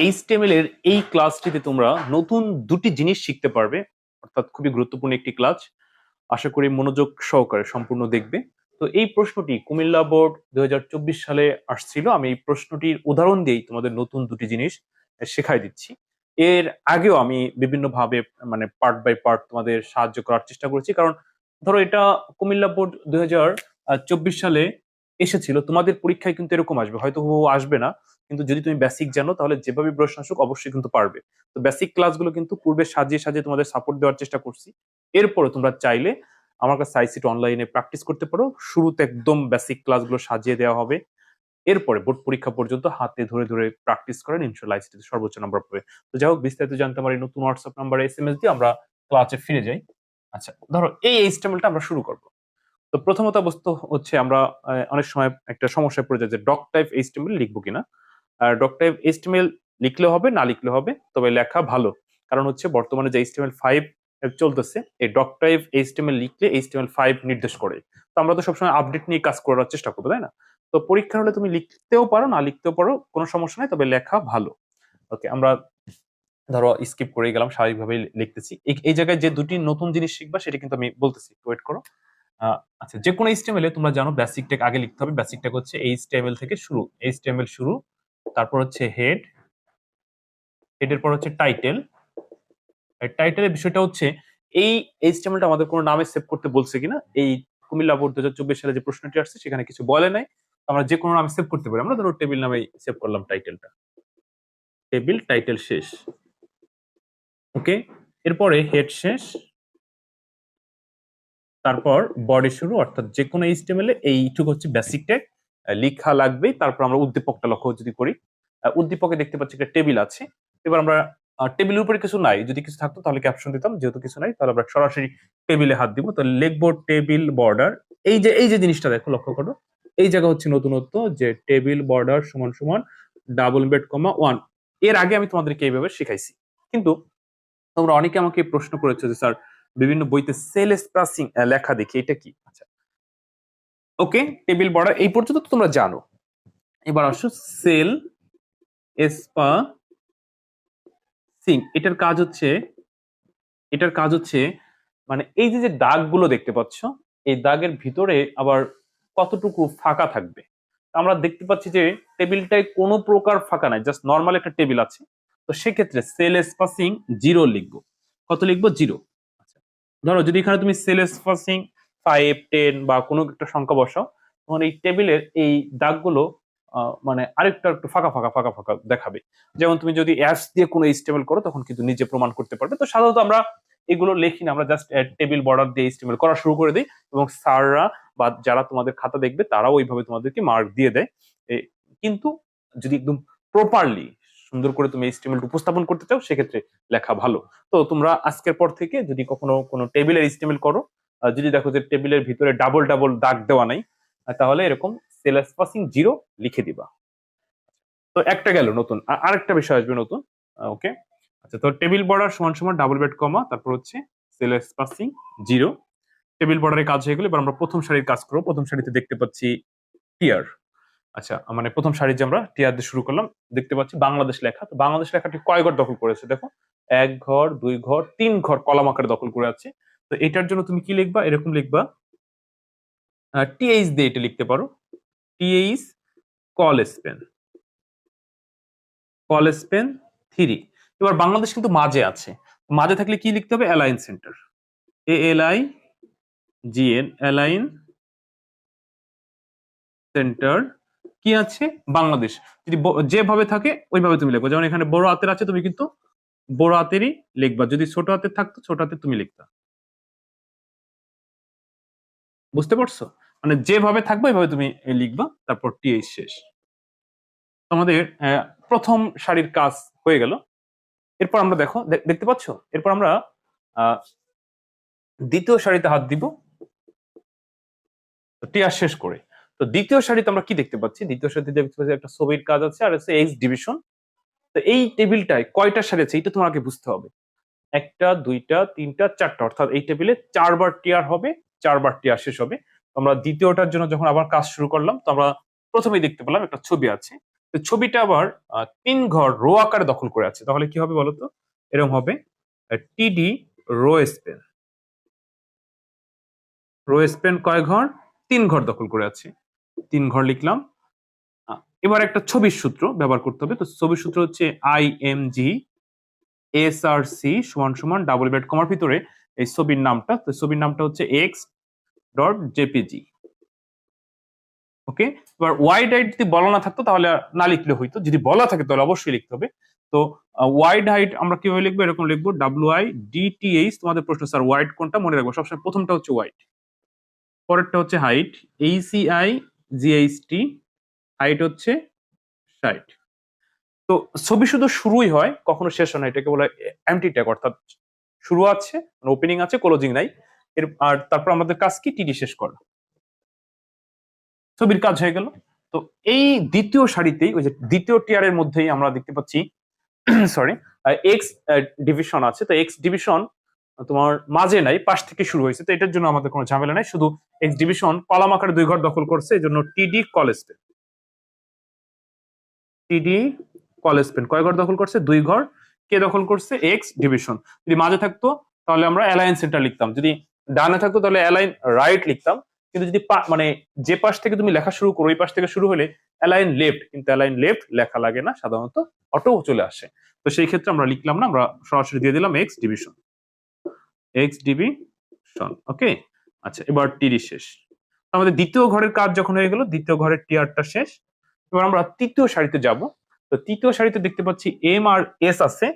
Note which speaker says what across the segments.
Speaker 1: HTML এর এই ক্লাসটিতে তোমরা নতুন দুটি জিনিস শিখতে পারবে, অর্থাৎ খুবই গুরুত্বপূর্ণ একটি ক্লাস। আশা করি মনোযোগ সহকারে সম্পূর্ণ দেখবে। তো এই প্রশ্নটি কুমিল্লা বোর্ড 2024 সালে আসছিল। আমি এই প্রশ্নটির উদাহরণ দিয়েই তোমাদের নতুন দুটি জিনিস শেখাই দিচ্ছি। এর আগেও আমি বিভিন্ন ভাবে মানে পার্ট বাই পার্ট তোমাদের সাহায্য করার চেষ্টা করেছি, কারণ ধরো এটা কুমিল্লা বোর্ড 2024 সালে এসেছিল। তোমাদের পরীক্ষায় কিন্তু এরকম আসবে, হয়তো হুবহু আসবে না, কিন্তু যদি তুমি বেসিক জানো তাহলে যেভাবে প্রশ্ন আসুক অবশ্যই কিন্তু পারবে। তো বেসিক ক্লাসগুলো কিন্তু পূর্বে সাজিয়ে সাজিয়ে তোমাদের সাপোর্ট দেওয়ার চেষ্টা করছি। এরপরে তোমরা চাইলে আমার কাছে আইসিটি অনলাইনে প্র্যাকটিস করতে পারো। শুরুতে একদম বেসিক ক্লাসগুলো সাজিয়ে দেওয়া হবে, এরপরে বোর্ড পরীক্ষা পর্যন্ত হাতে ধরে ধরে প্র্যাকটিস করেন, ইনশাল্লাহ আইসিটিতে সর্বোচ্চ নাম্বার পাবে। তো যাই হোক, বিস্তারিত জানতে আমার এই নতুন হোয়াটসঅ্যাপ নাম্বারে এসএমএস দিয়ে আমরা ক্লাসে ফিরে যাই। আচ্ছা, ধরো এই এইচটিএমএলটা আমরা শুরু করব। তো প্রথমত অবস্থা হচ্ছে আমরা অনেক সময় একটা সমস্যায় পড়ে যায় যে ডক টাইপ এইচটিএমএল লিখবো কিনা। ডক টাইপ এইচটিএমএল লিখলে হবে, না লিখলে হবে, তবে লেখা ভালো। কারণ হচ্ছে বর্তমানে যে HTML5 চলতেছে, এই ডক টাইপ এইচটিএমএল লিখলে HTML5 নির্দেশ করে। তো আমরা তো সবসময় আপডেট নিয়ে কাজ করার চেষ্টা করবো, তাই না? তো পরীক্ষা হলে তুমি লিখতেও পারো, না লিখতেও পারো, কোনো সমস্যা নাই, তবে লেখা ভালো। ওকে, আমরা ধরো স্কিপ করে গেলাম, স্বাভাবিকভাবেই লিখতেছি। এই জায়গায় যে দুটি নতুন জিনিস শিখবা সেটা কিন্তু আমি বলতেছি, ওয়েট করো। আচ্ছা, যে কোনো এইচটিএমএল এ তোমরা জানো বেসিক ট্যাগ আগে লিখতে হবে। বেসিক ট্যাগ হচ্ছে এইচটিএমএল থেকে শুরু, এইচটিএমএল শুরু, তারপর হচ্ছে হেড, হেডের পর হচ্ছে টাইটেল। টাইটেলের বিষয়টা হচ্ছে এই এইচটিএমএলটা আমাদের কোনো নামে সেভ করতে বলছে কিনা। এই কুমিল্লা বোর্ড 2024 সালে যে প্রশ্নটি আসছে সেখানে কিছু বলে নাই। আমরা যে কোনো নামে সেভ করতে পারি। আমরা ধরো টেবিল নামে সেভ করলাম টাইটেলটা, টেবিল টাইটেল শেষ। ওকে, এরপরে হেড শেষ, তারপর বডি শুরু, অর্থাৎ যে কোনো এইচটিএমএল এ এইটুকু হচ্ছে বেসিক ট্যাগ লিখা লাগবে। তারপর আমরা উদ্দীপকটা লক্ষ্য যদি করি, উদ্দীপকে দেখতে পাচ্ছি একটা টেবিল আছে। এবার আমরা টেবিলের উপরে কিছু নাই, যদি কিছু থাকতো তাহলে ক্যাপশন দিতাম, যেহেতু কিছু নাই তাহলে আমরা সরাসরি টেবিলে হাত দিব। তো লিখবো টেবিল বর্ডার। এই যে জিনিসটা দেখো, লক্ষ্য করো, এই জায়গা হচ্ছে নতুনত্ব, যে টেবিল বর্ডার সমান সমান ডাবল ইনভার্টেড কমা 1। এর আগে আমি তোমাদেরকে এইভাবে শিখাইছি, কিন্তু তোমরা অনেকে আমাকে প্রশ্ন করেছো যে স্যার বিভিন্ন বইতে সেল স্পেসিং লেখা দেখি, এটা কি? আচ্ছা, ওকে, টেবিল বর্ডার এই পর্যন্ত তো তোমরা জানো। এবার আসো সেল স্পেসিং। এটার কাজ হচ্ছে মানে এই যে যে দাগগুলো দেখতে পাচ্ছ, এই দাগের ভিতরে আবার কতটুকু ফাঁকা থাকবে। আমরা দেখতে পাচ্ছি যে টেবিলটায় কোনো প্রকার ফাঁকা নাই, জাস্ট নর্মাল একটা টেবিল আছে। তো সেক্ষেত্রে সেল স্পেসিং 0 লিখবো। কত লিখবো? 0। আচ্ছা, ধরো যদি এখানে তুমি সেল স্পেসিং 5, 10 বা কোনো একটা সংখ্যা বসাও, তখন এই টেবিলের এই দাগগুলো মানে আরেকটা একটু ফাঁকা ফাঁকা ফাঁকা ফাঁকা দেখাবে। যেমন তুমি যদি অ্যাপস দিয়ে কোনো এইচটিএমএল করো তখন কিন্তু নিজে প্রমাণ করতে পারবে। তো সাধারণত আমরা এগুলো লিখি না, আমরা জাস্ট টেবিল বর্ডার দিয়ে এইচটিএমএল করা শুরু করে দিই, এবং স্যাররা বা যারা তোমাদের খাতা দেখবে তারাও ওইভাবে তোমাদেরকে মার্ক দিয়ে দেয়। কিন্তু যদি একদম প্রপারলি সুন্দর করে তুমি এইচটিএমএল উপস্থাপন করতে চাও, সেক্ষেত্রে লেখা ভালো। তো তোমরা আজকের পর থেকে যদি কখনো কোনো টেবিলের এইচটিএমএল করো, যদি দেখো যে টেবিলের ভিতরে ডাবল ডাবল দাগ দেওয়া নাই, তাহলে এরকম সেল স্পেসিং 0 লিখে দিবা। তো একটা গেল নতুন, আরেকটা বিষয় আসবে নতুন। ওকে, আচ্ছা, তো টেবিল বর্ডার সমান সমান ডাবল বেড কমা, তারপর হচ্ছে সেল স্পেসিং 0। টেবিল বর্ডারের কাজ হয়ে গেলে এবার আমরা প্রথম সারির কাজ করবো। প্রথম সারিতে দেখতে পাচ্ছি টিয়ার। আচ্ছা, মানে প্রথম সারি যে আমরা টিয়ার দিয়ে শুরু করলাম, দেখতে পাচ্ছি বাংলাদেশ লেখা। তো বাংলাদেশ লেখাটি কয় ঘর দখল করেছে দেখো, 1 ঘর, 2 ঘর, 3 ঘর কলাম আকারে দখল করে আছে। তো এটার জন্য তুমি কি লিখবা? এরকম লিখবা, টিএইচ দিয়ে এটা লিখতে পারো, টিএইচ কল স্পেন, কল স্পেন 3। এবার বাংলাদেশ কিন্তু মাঝে আছে, মাঝে থাকলে কি লিখতে হবে? Align centre, ALIGN, align centre কি আছে? বাংলাদেশ। যদি যেভাবে থাকে ওইভাবে তুমি লিখবে। যেমন এখানে বড় হাতের আছে, তুমি কিন্তু বড় হাতেরই লিখবা। যদি ছোট হাতের থাকতো ছোট হাতে তুমি লিখতা। বুঝতে পারছো? মানে যেভাবে থাকবে ওইভাবে তুমি লিখবা, তারপর টিএইচ শেষ। তোমাদের প্রথম সারির কাজ হয়ে গেল। এরপর আমরা দেখো, দেখতে পাচ্ছ, এরপর আমরা দ্বিতীয় সারিতে হাত দিব টিয়ার শেষ করে। তো দ্বিতীয় সারিতে আমরা কি দেখতে পাচ্ছি? দ্বিতীয় সারিতে দেখতে পাচ্ছি একটা ছবির কাজ আছে, আর হচ্ছে এইচ ডিভিশন। তো এই টেবিলটায় কয়টা সারি আছে এটা তোমাকে বুঝতে হবে। 1টা, 2টা, 3টা, 4টা, অর্থাৎ এই টেবিলে 4বার টিয়ার হবে, 4বার টিয়ার শেষ হবে। আমরা দ্বিতীয়টার জন্য যখন আবার কাজ শুরু করলাম, তো আমরা প্রথমেই দেখতে পেলাম একটা ছবি আছে। তো ছবিটা আবার 3 ঘর রো আকারে দখল করে আছে, তাহলে কি হবে বলতো? এরকম হবে টিডি রো স্পেন। রো স্পেন কয় ঘর? 3 ঘর দখল করে আছে। 3 ঘর লিখলাম। এবার একটা ছবির সূত্র ব্যবহার করতে হবে। তো ছবির সূত্র হচ্ছে IMG SRC সমান সমান ডাবল ব্র্যাকেট কমার ভিতরে এই ছবির নামটা, তো ছবির নামটা হচ্ছে x.jpg। ওকে, এবার ওয়াইড হাইট যদি বলা না থাকতো তাহলে না লিখলে হইতো, যদি বলা থাকে তাহলে অবশ্যই লিখতে হবে। তো ওয়াইড হাইট আমরা কিভাবে লিখবো? এরকম লিখবো WIDTH। তোমাদের প্রশ্ন স্যার ওয়াইড কোনটা? মনে রাখবো সবসময় প্রথমটা হচ্ছে ওয়াইড, পরেরটা হচ্ছে হাইট ACIGHT, হাইট হচ্ছে 60। তো ছবি শুধু শুরুই হয়, কখনো শেষ হয় না, এটাকে বলা হয় এমটি ট্যাগ, অর্থাৎ শুরু আছে, ওপেনিং আছে, ক্লোজিং নাই। আর তারপর আমাদের কাজ কি? টিডি শেষ করা। ছবির কাজ হয়ে গেল। তো এই দ্বিতীয় সারিতেই, ওই যে দ্বিতীয় টিয়ারের মধ্যেই আমরা দেখতে পাচ্ছি সরি এক্স ডিভিশন আছে। তো এক্স ডিভিশন তোমার মাঝে নাই, পাশ থেকে শুরু হয়েছে, তো এটার জন্য আমাদের কোনো ঝামেলা নাই। শুধু এক্স ডিভিশন কলাম আকারে 2 ঘর দখল করছে, এই জন্য টিডি কলেস্পেন। টিডি কলেস্পেন কয় ঘর দখল করছে? 2 ঘর। কে দখল করছে? X division. যদি মাঝে থাকতো তাহলে আমরা অ্যালাইন সেন্টার লিখতাম, যদি ডানে থাকতো তাহলে অ্যালাইন রাইট লিখতাম। কিন্তু যদি মানে যে পাশ থেকে তুমি লেখা শুরু করো, ওই পাশ থেকে শুরু হলে অ্যালাইন লেফট, কিন্তু অ্যালাইন লেফট লেখা লাগে না, সাধারণত অটো চলে আসে। তো সেই ক্ষেত্রে আমরা লিখলাম না, আমরা সরাসরি দিয়ে দিলাম X division. X division. Okay, আচ্ছা, এবার টিডি শেষ। আমাদের দ্বিতীয় ঘরের কাজ যখন হয়ে গেল, দ্বিতীয় ঘরের টিয়ারটা শেষ। এবার আমরা তৃতীয় সারিতে যাব। তো তৃতীয় সারিতে দেখতে পাচ্ছি এম আর এস আছে।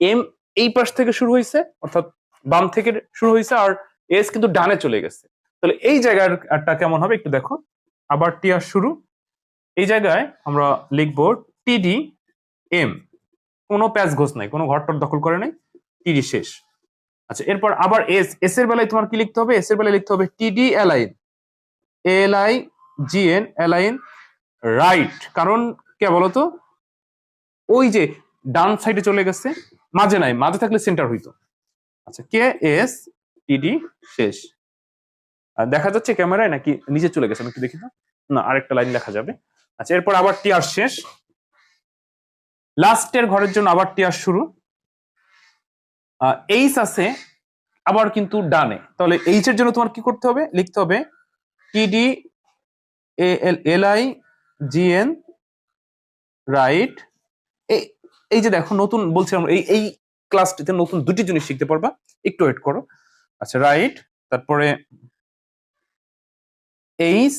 Speaker 1: এম এই পাশ থেকে শুরু হয়েছে, অর্থাৎ বাম থেকে শুরু হয়েছে, আর এস কিন্তু ডানে চলে গেছে। তাহলে এই জায়গাটা কেমন হবে একটু দেখো। আবার টিয়ার শুরু, এই জায়গায় আমরা লিখবো টিডি এম, কোনো প্যাচ ঘোষ নাই, কোনো ঘরটর দখল করে নাই, টিডি শেষ। আচ্ছা, এরপর আবার এস, এস এর বেলায় তোমার কি লিখতে হবে? এস এর বেলায় লিখতে হবে টিডি অ্যালাইন, ALIGN অ্যালাইন রাইট। কারণ কে বলতো? ওই যে ডান সাইডে চলে গেছে, মাঝে নাই, মাঝে থাকলে সেন্টার হইতো। আচ্ছা, KS TD শেষ। আর দেখা যাচ্ছে ক্যামেরায় নাকি নিচে চলে গেছে? আমি একটু দেখি তো। না, আরেকটা লাইন লেখা যাবে। আচ্ছা, এরপর আবার টিয়ার শেষ। লাস্টের ঘরের জন্য আবার টিয়ার শুরু। এইচ আছে আবার কিন্তু ডানে, তাহলে এইচ এর জন্য তোমার কি করতে হবে? লিখতে হবে TD ALIGN রাইট। এই যে দেখো, নতুন বলছিলাম, এই ক্লাসটিতে নতুন 2টি জিনিস শিখতে পারবা, একটু ওয়েট করো। আচ্ছা, রাইট, তারপরে এইচ,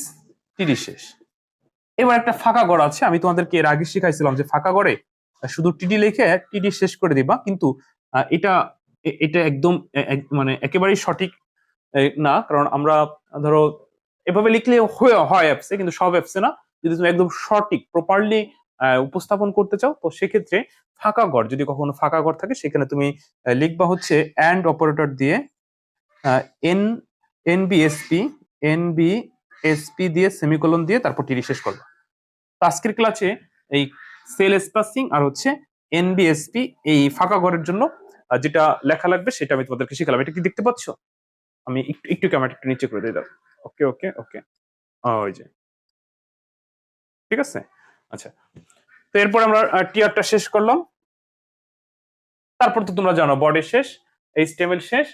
Speaker 1: টিডি শেষ। এবার একটা ফাঁকা ঘর আছে, আমি তোমাদেরকে এর আগে শিখাইছিলাম যে ফাঁকা ঘরে শুধু টিডি লিখে টিডি শেষ করে দিবা, কিন্তু এটা এটা একদম মানে একেবারেই সঠিক না, কারণ আমরা ধরো এভাবে লিখলে হয় অ্যাপসে, কিন্তু সব অ্যাপসে না। যদি তুমি একদম সঠিক প্রপারলি উপস্থাপন করতে চাও, তো সেক্ষেত্রে ফাঁকা ঘর, যদি কখনো ফাঁকা ঘর থাকে, সেখানে তুমি লিখবা হচ্ছে অ্যান্ড অপারেটর দিয়ে এনবিএসপি দিয়ে সেমিকোলন দিয়ে তারপর টিডি শেষ করবা। তো আজকের ক্লাসে এই সেল স্পেসিং আর হচ্ছে এনবিএসপি, এই ফাঁকা ঘরের জন্য যেটা লেখা লাগবে সেটা আমি তোমাদেরকে শিখালাম। এটা কি দেখতে পাচ্ছ? আমি একটু একটু ক্যামেরা একটু নিচে করে দিয়ে দাও। ওকে ওকে ওকে, ওই যে, ঠিক আছে। আচ্ছা, তো এরপর আমরা টিয়ারটা শেষ করলাম। তারপর তো তোমরা জানো বডি শেষ, এইচটিএমএল শেষ,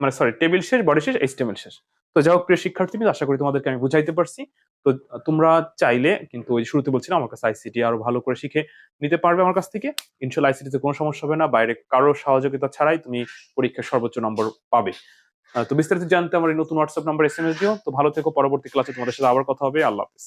Speaker 1: মানে সরি টেবিল শেষ, বডি শেষ, এইচটিএমএল শেষ। তো যাই হোক, প্রিয় শিক্ষার্থী, আশা করি তোমাদেরকে আমি বুঝাইতে পারছি। তো তোমরা চাইলে কিন্তু ওই শুরুতে বলছিলাম, আমার কাছে আইসিটি আরো ভালো করে শিখে নিতে পারবে আমার কাছ থেকে। ইনশাআল্লাহ আইসিটিতে কোনো সমস্যা হবে না, বাইরে কারো সহযোগিতা ছাড়াই তুমি পরীক্ষার সর্বোচ্চ নম্বর পাবে। তো বিস্তারিত জানতে আমার এই নতুন হোয়াটসঅ্যাপ নাম্বার SMS দিও। তো ভালো থেকো, পরবর্তী ক্লাসে তোমাদের সাথে আবার কথা হবে। আল্লাহ হাফেজ।